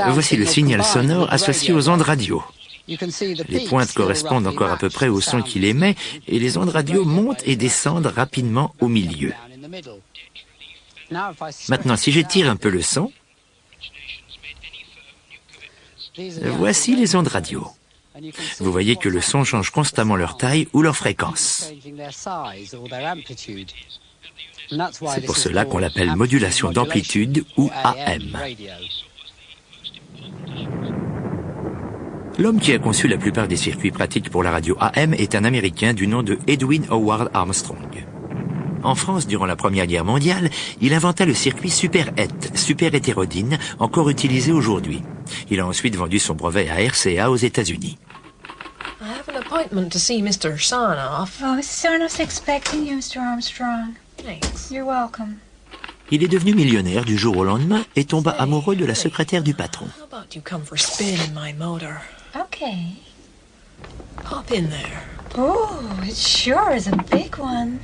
voici le signal sonore associé aux ondes radio. Les pointes correspondent encore à peu près au son qu'il émet et les ondes radio montent et descendent rapidement au milieu. Maintenant, si j'étire un peu le son, voici les ondes radio. Vous voyez que le son change constamment leur taille ou leur fréquence. C'est pour cela qu'on l'appelle modulation d'amplitude ou AM. L'homme qui a conçu la plupart des circuits pratiques pour la radio AM est un Américain du nom de Edwin Howard Armstrong. En France, durant la Première Guerre mondiale, il inventa le circuit super hétérodyne, encore utilisé aujourd'hui. Il a ensuite vendu son brevet à RCA aux États-Unis. appointment to see Mr. Sarnoff. Oh, Mr. Sarnoff's expecting you, Mr. Armstrong. Thanks. You're welcome. Il est devenu millionnaire du jour au lendemain et tomba amoureux de la secrétaire du patron. How about you come for a spin in my motor? Okay. Hop in there. Oh, it sure is a big one.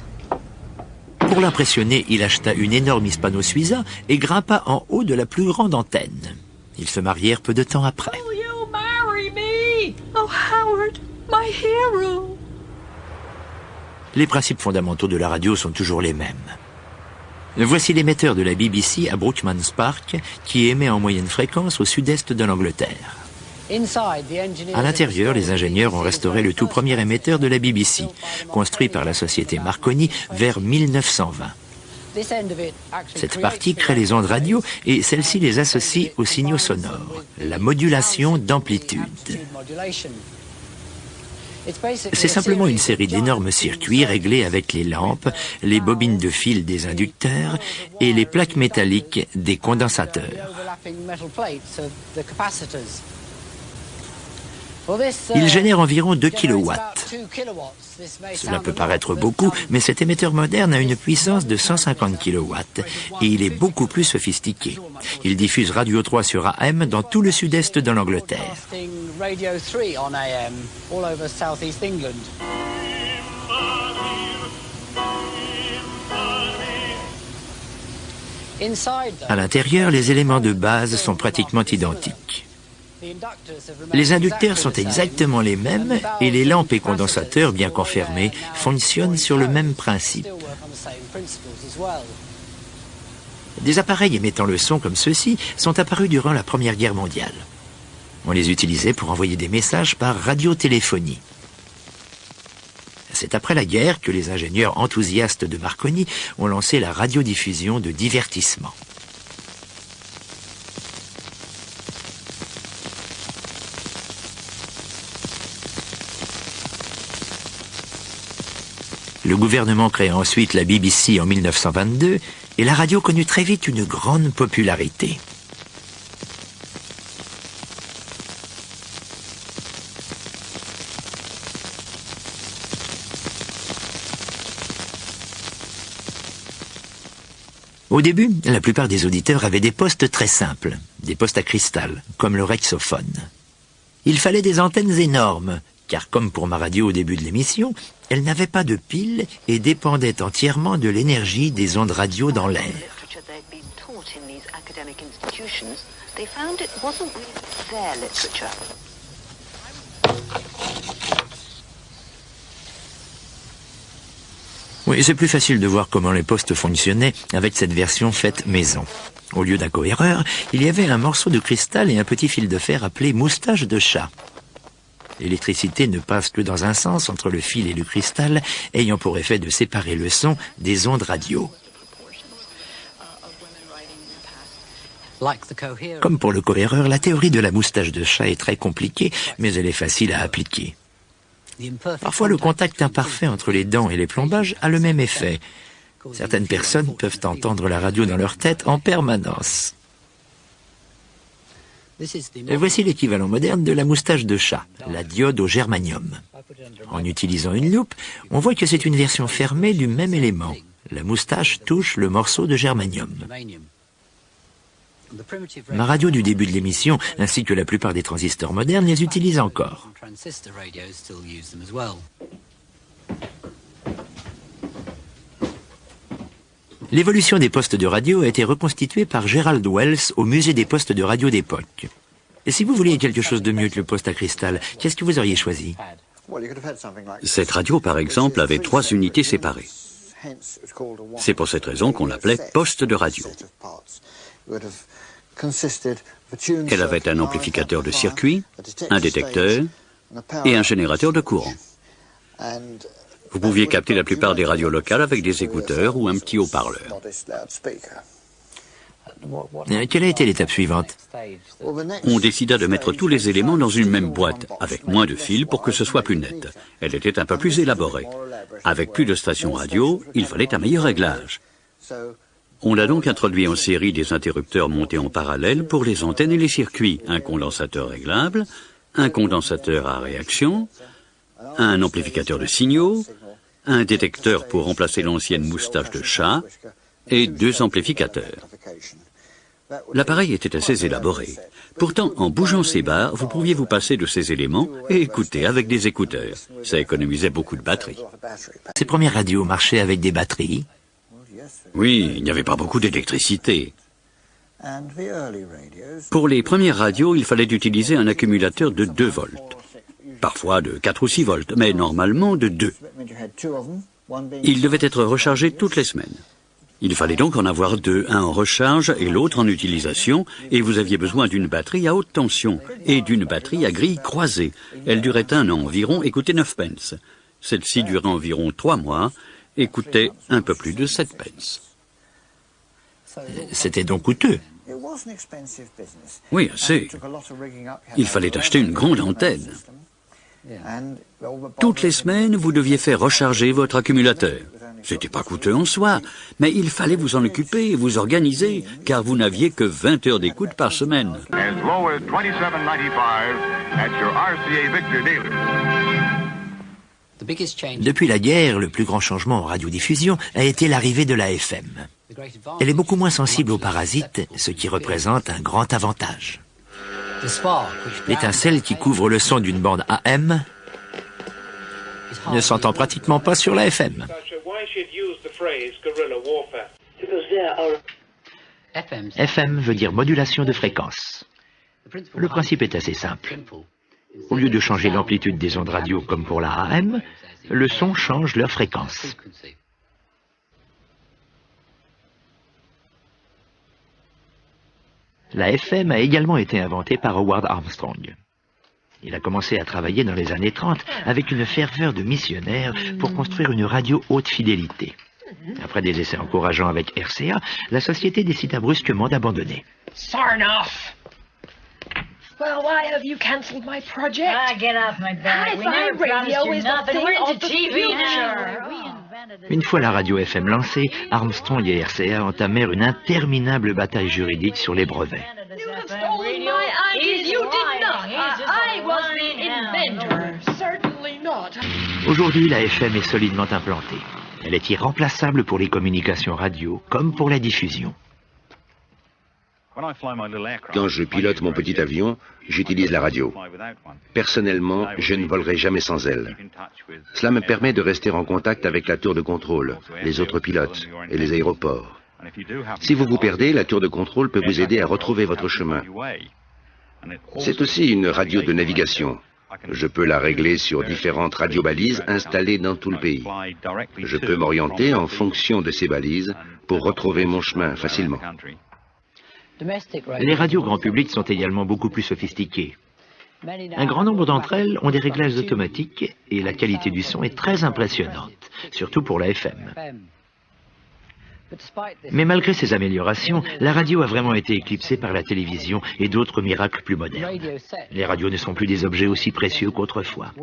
Pour l'impressionner, il acheta une énorme Hispano-Suiza et grimpa en haut de la plus grande antenne. Ils se marièrent peu de temps après. Will you marry me? Oh, Howard, my hero. Les principes fondamentaux de la radio sont toujours les mêmes. Voici l'émetteur de la BBC à Brookmans Park qui émet en moyenne fréquence au sud-est de l'Angleterre. À l'intérieur, les ingénieurs ont restauré le tout premier émetteur de la BBC, construit par la société Marconi vers 1920. Cette partie crée les ondes radio et celle-ci les associe aux signaux sonores, la modulation d'amplitude. C'est simplement une série d'énormes circuits réglés avec les lampes, les bobines de fil des inducteurs et les plaques métalliques des condensateurs. Il génère environ 2 kW. Cela peut paraître beaucoup, mais cet émetteur moderne a une puissance de 150 kW et il est beaucoup plus sophistiqué. Il diffuse Radio 3 sur AM dans tout le sud-est de l'Angleterre. À l'intérieur, les éléments de base sont pratiquement identiques. Les inducteurs sont exactement les mêmes et les lampes et condensateurs, bien qu'enfermés, fonctionnent sur le même principe. Des appareils émettant le son comme ceux-ci sont apparus durant la Première Guerre mondiale. On les utilisait pour envoyer des messages par radiotéléphonie. C'est après la guerre que les ingénieurs enthousiastes de Marconi ont lancé la radiodiffusion de divertissement. Le gouvernement créa ensuite la BBC en 1922 et la radio connut très vite une grande popularité. Au début, la plupart des auditeurs avaient des postes très simples, des postes à cristal, comme le Rexophone. Il fallait des antennes énormes, car comme pour ma radio au début de l'émission, elle n'avait pas de pile et dépendait entièrement de l'énergie des ondes radio dans l'air. Oui, c'est plus facile de voir comment les postes fonctionnaient avec cette version faite maison. Au lieu d'un cohéreur, il y avait un morceau de cristal et un petit fil de fer appelé moustache de chat. L'électricité ne passe que dans un sens entre le fil et le cristal, ayant pour effet de séparer le son des ondes radio. Comme pour le cohéreur, la théorie de la moustache de chat est très compliquée, mais elle est facile à appliquer. Parfois, le contact imparfait entre les dents et les plombages a le même effet. Certaines personnes peuvent entendre la radio dans leur tête en permanence. Et voici l'équivalent moderne de la moustache de chat, la diode au germanium. En utilisant une loupe, on voit que c'est une version fermée du même élément. La moustache touche le morceau de germanium. Ma radio du début de l'émission, ainsi que la plupart des transistors modernes, les utilisent encore. L'évolution des postes de radio a été reconstituée par Gerald Wells au musée des postes de radio d'époque. Et si vous vouliez quelque chose de mieux que le poste à cristal, qu'est-ce que vous auriez choisi? Cette radio, par exemple, avait 3 unités séparées. C'est pour cette raison qu'on l'appelait poste de radio. Elle avait un amplificateur de circuit, un détecteur et un générateur de courant. Vous pouviez capter la plupart des radios locales avec des écouteurs ou un petit haut-parleur. Quelle a été l'étape suivante? On décida de mettre tous les éléments dans une même boîte, avec moins de fils pour que ce soit plus net. Elle était un peu plus élaborée. Avec plus de stations radio, il fallait un meilleur réglage. On a donc introduit en série des interrupteurs montés en parallèle pour les antennes et les circuits, un condensateur réglable, un condensateur à réaction, un amplificateur de signaux, un détecteur pour remplacer l'ancienne moustache de chat et 2 amplificateurs. L'appareil était assez élaboré. Pourtant, en bougeant ses barres, vous pouviez vous passer de ces éléments et écouter avec des écouteurs. Ça économisait beaucoup de batterie. Ces premières radios marchaient avec des batteries? Oui, il n'y avait pas beaucoup d'électricité. Pour les premières radios, il fallait utiliser un accumulateur de 2 volts. Parfois de 4 ou 6 volts, mais normalement de 2. Il devait être rechargé toutes les semaines. Il fallait donc en avoir 2, un en recharge et l'autre en utilisation, et vous aviez besoin d'une batterie à haute tension et d'une batterie à grille croisée. Elle durait 1 an environ et coûtait 9 pence. Celle-ci durait environ 3 mois et coûtait un peu plus de 7 pence. C'était donc coûteux. Oui, assez. Il fallait acheter une grande antenne. Toutes les semaines, vous deviez faire recharger votre accumulateur. C'était pas coûteux en soi, mais il fallait vous en occuper et vous organiser, car vous n'aviez que 20 heures d'écoute par semaine. Depuis la guerre, le plus grand changement en radiodiffusion a été l'arrivée de la FM. Elle est beaucoup moins sensible aux parasites, ce qui représente un grand avantage. L'étincelle qui couvre le son d'une bande AM ne s'entend pratiquement pas sur la FM. FM veut dire modulation de fréquence. Le principe est assez simple. Au lieu de changer l'amplitude des ondes radio comme pour la AM, le son change leur fréquence. La FM a également été inventée par Howard Armstrong. Il a commencé à travailler dans les années 30 avec une ferveur de missionnaire pour construire une radio haute fidélité. Après des essais encourageants avec RCA, la société décida brusquement d'abandonner. Sarnoff! Well, why have you cancelled my project? Get off my back. Hi-fi radio is the thing of the future. Une fois la radio FM lancée, Armstrong et RCA entamèrent une interminable bataille juridique sur les brevets. You have stolen my ideas. You did not. I was the inventor. Certainly not. Aujourd'hui, la FM est solidement implantée. Elle est irremplaçable pour les communications radio comme pour la diffusion. Quand je pilote mon petit avion, j'utilise la radio. Personnellement, je ne volerai jamais sans elle. Cela me permet de rester en contact avec la tour de contrôle, les autres pilotes et les aéroports. Si vous vous perdez, la tour de contrôle peut vous aider à retrouver votre chemin. C'est aussi une radio de navigation. Je peux la régler sur différentes radiobalises installées dans tout le pays. Je peux m'orienter en fonction de ces balises pour retrouver mon chemin facilement. Les radios grand public sont également beaucoup plus sophistiquées. Un grand nombre d'entre elles ont des réglages automatiques et la qualité du son est très impressionnante, surtout pour la FM. Mais malgré ces améliorations, la radio a vraiment été éclipsée par la télévision et d'autres miracles plus modernes. Les radios ne sont plus des objets aussi précieux qu'autrefois.